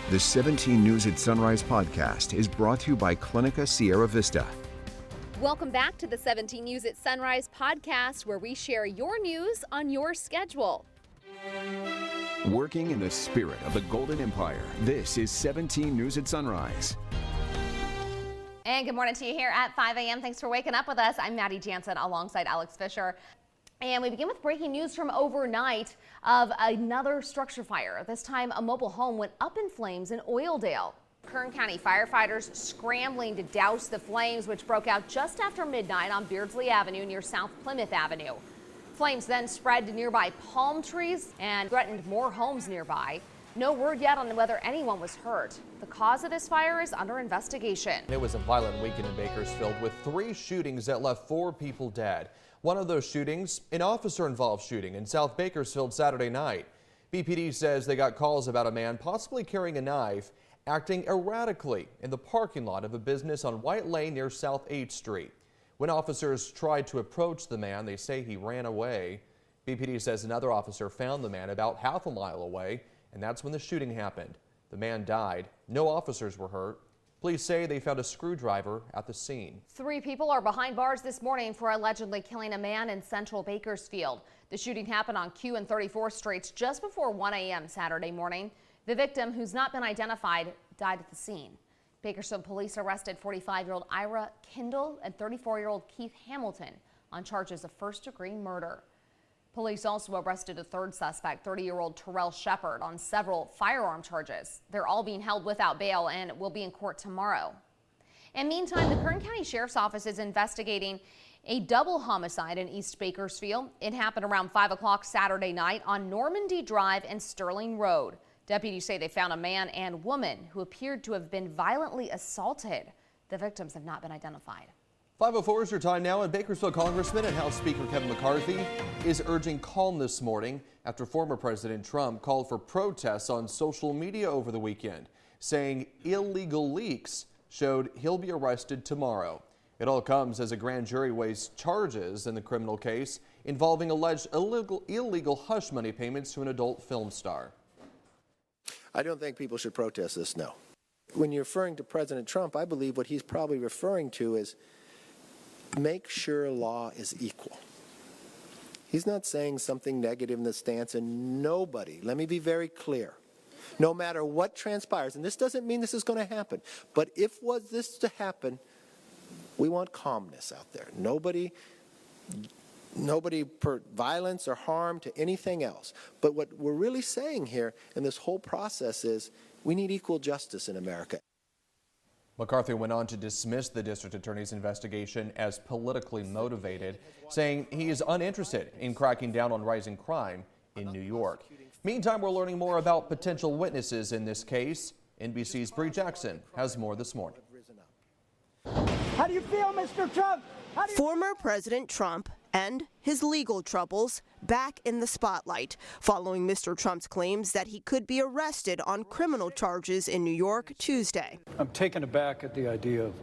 The 17 News at Sunrise podcast is brought to you by Clinica Sierra Vista. Welcome back to the 17 News at Sunrise podcast, where we share your news on your schedule. Working in the spirit of the Golden Empire, this is 17 News at Sunrise. And good morning to you here at 5 a.m. Thanks for waking up with us. I'm Maddie Jansen alongside Alex Fisher. And we begin with breaking news from overnight of another structure fire. This time, a mobile home went up in flames in Oildale. Kern County firefighters scrambling to douse the flames, which broke out just after midnight on Beardsley Avenue near South Plymouth Avenue. Flames then spread to nearby palm trees and threatened more homes nearby. No word yet on whether anyone was hurt. The cause of this fire is under investigation. It was a violent weekend in Bakersfield with 3 shootings that left 4 people dead. One of those shootings, an officer-involved shooting in South Bakersfield Saturday night. BPD says they got calls about a man possibly carrying a knife, acting erratically in the parking lot of a business on White Lane near South 8th Street. When officers tried to approach the man, they say he ran away. BPD says another officer found the man about half a mile away, and that's when the shooting happened. The man died. No officers were hurt. Police say they found a screwdriver at the scene. 3 people are behind bars this morning for allegedly killing a man in central Bakersfield. The shooting happened on Q and 34th Streets just before 1 a.m. Saturday morning. The victim, who's not been identified, died at the scene. Bakersfield police arrested 45-year-old Ira Kindle and 34-year-old Keith Hamilton on charges of first-degree murder. Police also arrested a 3rd suspect, 30-year-old Terrell Shepard, on several firearm charges. They're all being held without bail and will be in court tomorrow. And meantime, the Kern County Sheriff's Office is investigating a double homicide in East Bakersfield. It happened around 5 o'clock Saturday night on Normandy Drive and Sterling Road. Deputies say they found a man and woman who appeared to have been violently assaulted. The victims have not been identified. 5:04 is your time now, and Bakersfield Congressman and House Speaker Kevin McCarthy is urging calm this morning after former President Trump called for protests on social media over the weekend, saying illegal leaks showed he'll be arrested tomorrow. It all comes as a grand jury weighs charges in the criminal case involving alleged illegal hush money payments to an adult film star. I don't think people should protest this, no. When you're referring to President Trump, I believe what he's probably referring to is make sure law is equal. He's not saying something negative in the stance, and nobody, let me be very clear, no matter what transpires, and this doesn't mean this is going to happen, but if was this to happen, we want calmness out there. Nobody per violence or harm to anything else. But what we're really saying here in this whole process is we need equal justice in America. McCarthy went on to dismiss the district attorney's investigation as politically motivated, saying he is uninterested in cracking down on rising crime in New York. Meantime, we're learning more about potential witnesses in this case. NBC's Bree Jackson has more this morning. How do you feel, Mr. Trump? Former President Trump and his legal troubles back in the spotlight following Mr. Trump's claims that he could be arrested on criminal charges in New York Tuesday. I'm taken aback at the idea of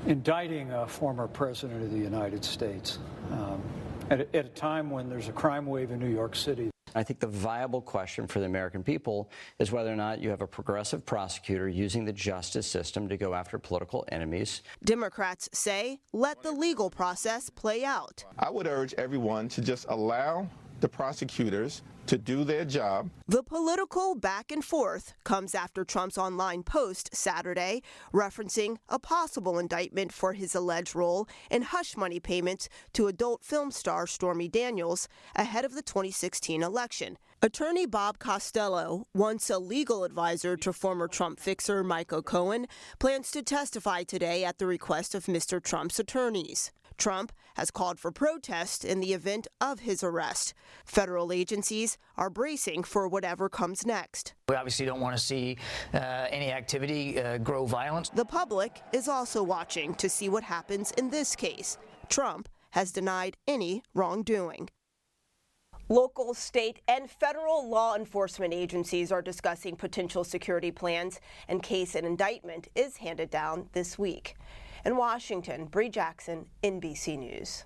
indicting a former president of the United States at a time when there's a crime wave in New York City. I think the viable question for the American people is whether or not you have a progressive prosecutor using the justice system to go after political enemies. Democrats say let the legal process play out. I would urge everyone to just allow the prosecutors to do their job. The political back and forth comes after Trump's online post Saturday referencing a possible indictment for his alleged role in hush money payments to adult film star Stormy Daniels ahead of the 2016 election. Attorney Bob Costello, once a legal advisor to former Trump fixer Michael Cohen, plans to testify today at the request of Mr. Trump's attorneys. Trump has called for protest in the event of his arrest. Federal agencies are bracing for whatever comes next. We obviously don't want to see any activity grow violent. The public is also watching to see what happens in this case. Trump has denied any wrongdoing. Local, state, and federal law enforcement agencies are discussing potential security plans in case an indictment is handed down this week. In Washington, Bree Jackson, NBC News.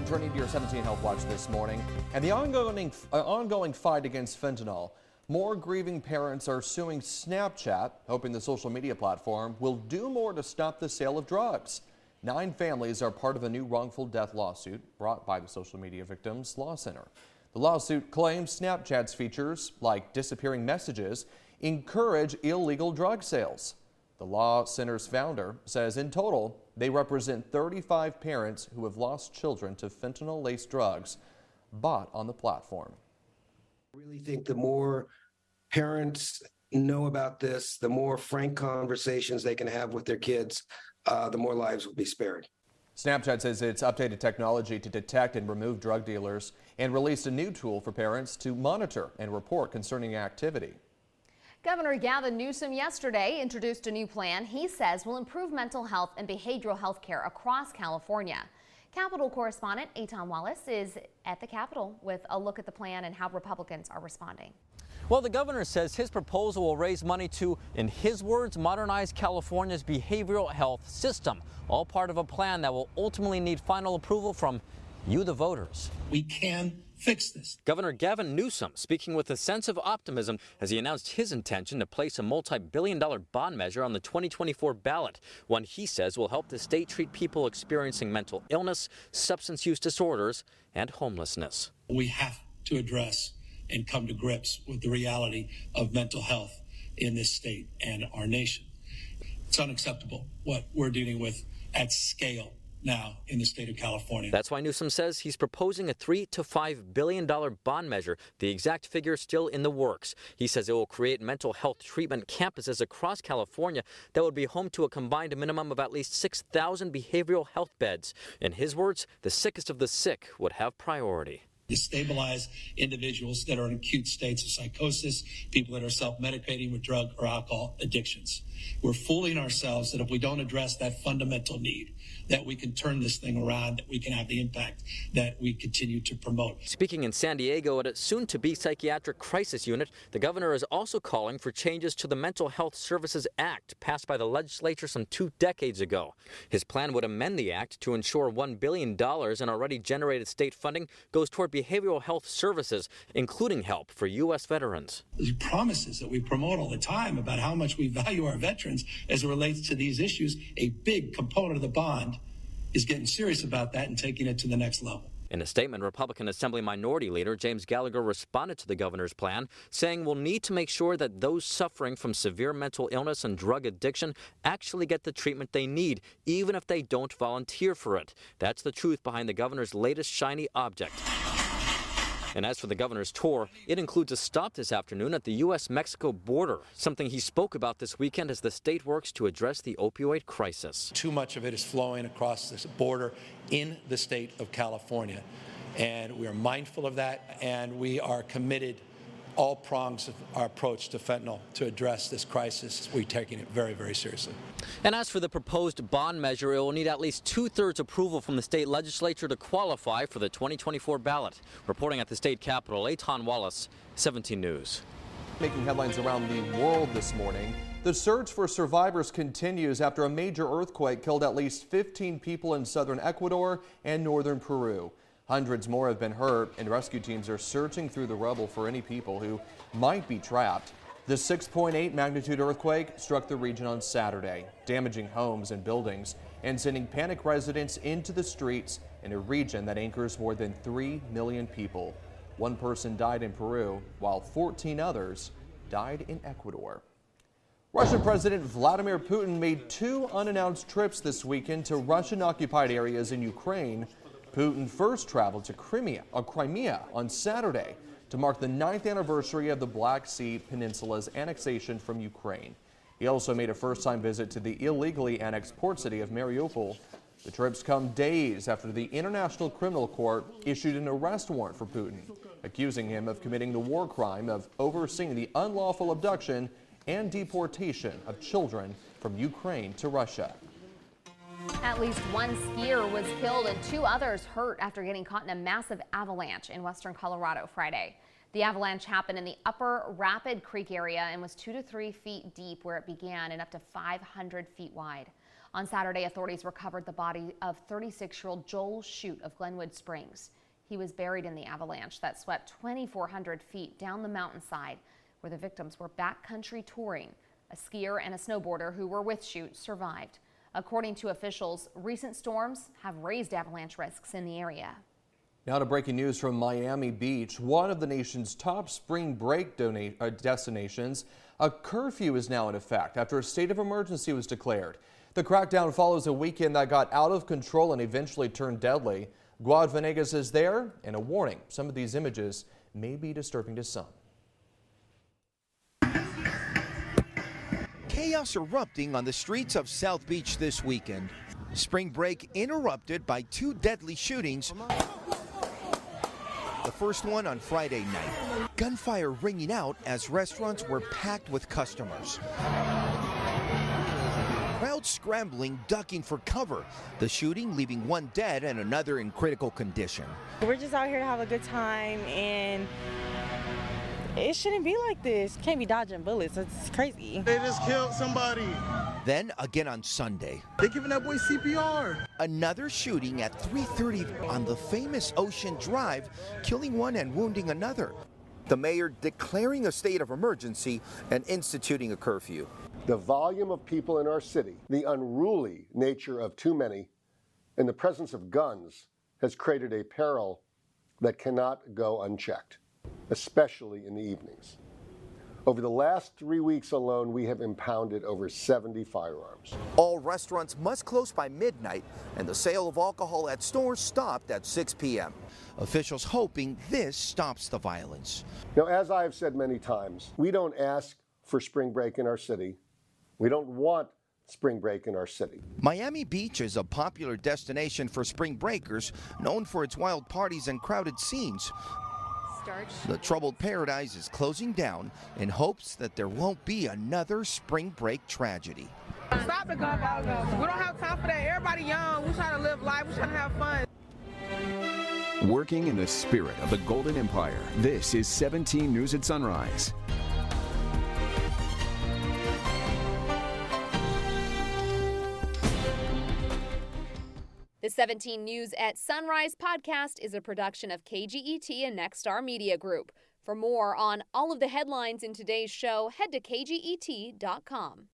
Turning to your 17 Health Watch this morning, and the ongoing fight against fentanyl. More grieving parents are suing Snapchat, hoping the social media platform will do more to stop the sale of drugs. 9 families are part of a new wrongful death lawsuit brought by the Social Media Victims Law Center. The lawsuit claims Snapchat's features, like disappearing messages, encourage illegal drug sales. The Law Center's founder says in total, they represent 35 parents who have lost children to fentanyl-laced drugs bought on the platform. I really think the more parents know about this, the more frank conversations they can have with their kids, the more lives will be spared. Snapchat says it's updated technology to detect and remove drug dealers and released a new tool for parents to monitor and report concerning activity. Governor Gavin Newsom yesterday introduced a new plan he says will improve mental health and behavioral health care across California. Capitol correspondent Eitan Wallace is at the Capitol with a look at the plan and how Republicans are responding. Well, the governor says his proposal will raise money to, in his words, modernize California's behavioral health system, all part of a plan that will ultimately need final approval from you, the voters. We can fix this. Governor Gavin Newsom speaking with a sense of optimism as he announced his intention to place a multi-billion-dollar bond measure on the 2024 ballot, one he says will help the state treat people experiencing mental illness, substance use disorders, and homelessness. We have to address and come to grips with the reality of mental health in this state and our nation. It's unacceptable what we're dealing with at scale now in the state of California. That's why Newsom says he's proposing a $3 to $5 billion bond measure, the exact figure still in the works. He says it will create mental health treatment campuses across California that would be home to a combined minimum of at least 6,000 behavioral health beds. In his words, the sickest of the sick would have priority. To stabilize individuals that are in acute states of psychosis, people that are self-medicating with drug or alcohol addictions. We're fooling ourselves that if we don't address that fundamental need, that we can turn this thing around, that we can have the impact that we continue to promote. Speaking in San Diego at a soon-to-be psychiatric crisis unit, the governor is also calling for changes to the Mental Health Services Act passed by the legislature some 2 decades ago. His plan would amend the act to ensure $1 billion in already generated state funding goes toward behavioral health services, including help for U.S. veterans. The promises that we promote all the time about how much we value our veterans as it relates to these issues, a big component of the bond is getting serious about that and taking it to the next level. In a statement, Republican Assembly Minority Leader James Gallagher responded to the governor's plan, saying we'll need to make sure that those suffering from severe mental illness and drug addiction actually get the treatment they need, even if they don't volunteer for it. That's the truth behind the governor's latest shiny object. And as for the governor's tour, it includes a stop this afternoon at the U.S.-Mexico border, something he spoke about this weekend as the state works to address the opioid crisis. Too much of it is flowing across this border in the state of California, and we are mindful of that, and we are committed all prongs of our approach to fentanyl to address this crisis. We're taking it very, very seriously. And as for the proposed bond measure, it will need at least 2/3 approval from the state legislature to qualify for the 2024 ballot. Reporting at the state capitol, Eitan Wallace, 17 News. Making headlines around the world this morning, the search for survivors continues after a major earthquake killed at least 15 people in southern Ecuador and northern Peru. Hundreds more have been hurt, and rescue teams are searching through the rubble for any people who might be trapped. The 6.8 magnitude earthquake struck the region on Saturday, damaging homes and buildings and sending panicked residents into the streets in a region that anchors more than 3 million people. 1 person died in Peru, while 14 others died in Ecuador. Russian President Vladimir Putin made 2 unannounced trips this weekend to Russian-occupied areas in Ukraine. Putin first traveled to Crimea on Saturday to mark the 9th anniversary of the Black Sea Peninsula's annexation from Ukraine. He also made a first-time visit to the illegally annexed port city of Mariupol. The trips come days after the International Criminal Court issued an arrest warrant for Putin, accusing him of committing the war crime of overseeing the unlawful abduction and deportation of children from Ukraine to Russia. At least 1 skier was killed and 2 others hurt after getting caught in a massive avalanche in western Colorado Friday. The avalanche happened in the upper Rapid Creek area and was 2 to 3 feet deep where it began and up to 500 feet wide. On Saturday, authorities recovered the body of 36-year-old Joel Shute of Glenwood Springs. He was buried in the avalanche that swept 2,400 feet down the mountainside. where the victims were backcountry touring. A skier and a snowboarder who were with Chute survived. According to officials, recent storms have raised avalanche risks in the area. Now to breaking news from Miami Beach, one of the nation's top spring break destinations. A curfew is now in effect after a state of emergency was declared. The crackdown follows a weekend that got out of control and eventually turned deadly. Guad Venegas is there, and a warning, some of these images may be disturbing to some. Chaos erupting on the streets of South Beach this weekend. Spring break interrupted by two deadly shootings. The first one on Friday night. Gunfire ringing out as restaurants were packed with customers. Crowds scrambling, ducking for cover. The shooting leaving one dead and another in critical condition. We're just out here to have a good time, and it shouldn't be like this. Can't be dodging bullets. It's crazy. They just killed somebody. Then again on Sunday. They giving that boy CPR. Another shooting at 3:30 on the famous Ocean Drive, killing one and wounding another. The mayor declaring a state of emergency and instituting a curfew. The volume of people in our city, the unruly nature of too many, and the presence of guns has created a peril that cannot go unchecked, especially in the evenings. Over the last 3 weeks alone, we have impounded over 70 firearms. All restaurants must close by midnight, and the sale of alcohol at stores stopped at 6 p.m. Officials hoping this stops the violence. Now, as I have said many times, we don't ask for spring break in our city. We don't want spring break in our city. Miami Beach is a popular destination for spring breakers, known for its wild parties and crowded scenes. The troubled paradise is closing down in hopes that there won't be another spring break tragedy. Stop the gun violence. We don't have time for that. Everybody young. We're trying to live life. We're trying to have fun. Working in the spirit of the Golden Empire, this is 17 News at Sunrise. The 17 News at Sunrise podcast is a production of KGET and Nexstar Media Group. For more on all of the headlines in today's show, head to kget.com.